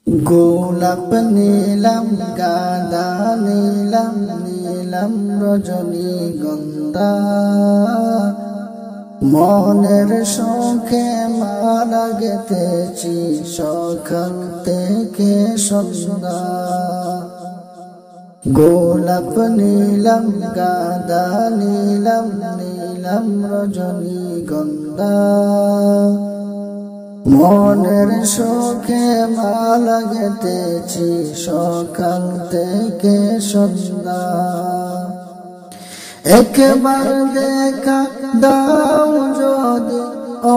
গোলাপ নীলাম গাঁদা নীলাম নীলাম রজনীগন্ধা মনের শোকে মালা গেঁথেছি সকাল থেকে সন্ধ্যা। গোলাপ নীলাম গাঁদা নীলাম নীলাম রজনীগন্ধা মনের শোকে মালা গেঁথেছি সকাল থেকে সন্ধ্যা। একবার দেখা দাও যদি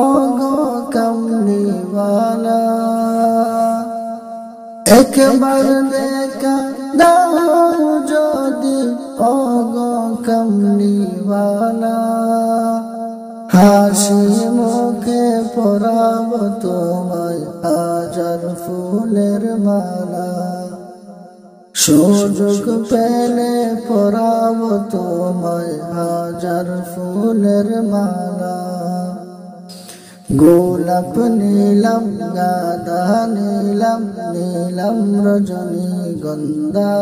ওগো কামলিওয়ালা, একবার দেখা দাও যদি ওগো কামলিওয়ালা, হাসি মুখে পরাব তোমায় হাজার ফুলের মালা। সুযোগ পেলে পরাব তোমায় হাজার ফুলের মালা। গোলাপ নীলাম গাঁদা নীলাম নীলাম রজনীগন্ধা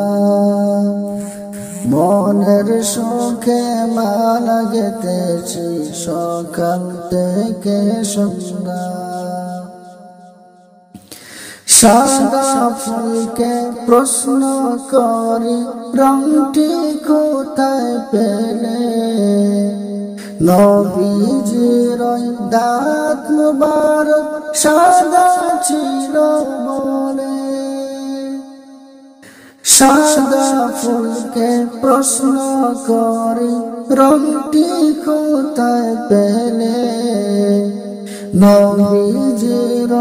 মনের শোকে মালা গেঁথেছি সকাল থেকে সন্ধ্যা। সাদা ফুলকে প্রশ্ন করি রংটি কোথায় পেলে, নবীজির দাঁত মুবারক সাদা ছিল বলে। সাদা ফুলকে প্রশ্ন করি রংটি কোথায় পেলে, নবীজির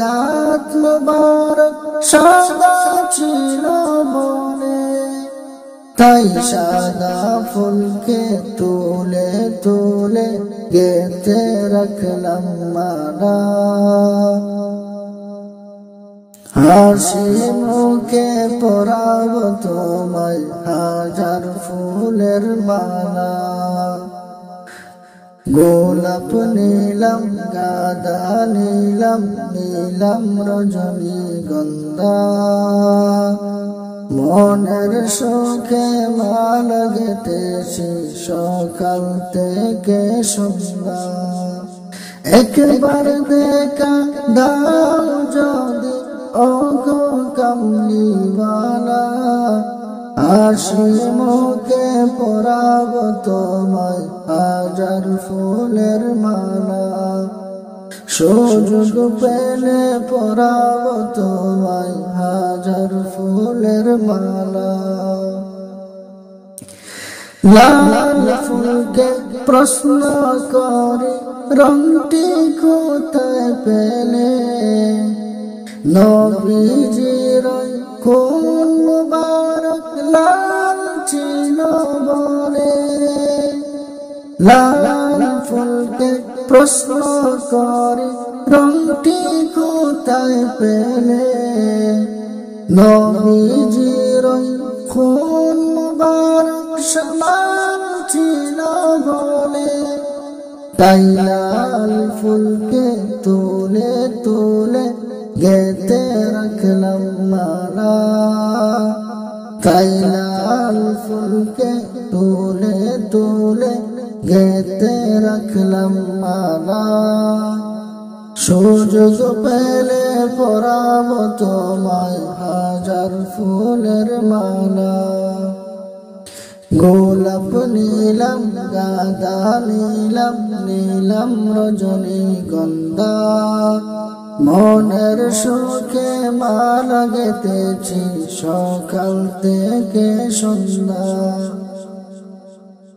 দাঁত মুবারক সাদা ছিল বলে। তাই সাদা ফুলকে তুলে তুলে গেঁথে রাখলাম মালা, হাসি মুখে পরাব তোমায় হাজার ফুলের মালা। গোলাপ নীলাম গাঁদা নীলাম নীলাম রজনীগন্ধা মনের শোকে মালা গেঁথেছি সকাল থেকে সন্ধ্যা। একবার দেখা দাও যদি ওগো কামলিওয়ালা, হাসি মুখে পরাব তোমায় হাজার ফুলের মালা। সুযোগ পেলে পরাব তোমায় হাজার ফুলের মালা। লাল ফুলকে প্রশ্ন করি রংটি কোথায় পেলে, নবীজির খুন মুবারক লাল ছিল বলে। লাল ফুলকে প্রশ্ন করি রংটি কোথায় পেলে, নবীজির খুন মুবারক লাল ছিল বলে। তাই লাল ফুলকে তুলে তুলে গেঁথে রাখলাম মালা, তাই লাল ফুলকে তুলে তুলে গেঁথে রাখলাম মালা। সুযোগ পেলে পরাব তোমায় হাজার ফুলের মালা। গোলাপ নীলাম গাঁদা নীলাম নীলাম রজনীগন্ধা মনের শোকে মালা গেঁথেছি সকাল থেকে সন্ধ্যা।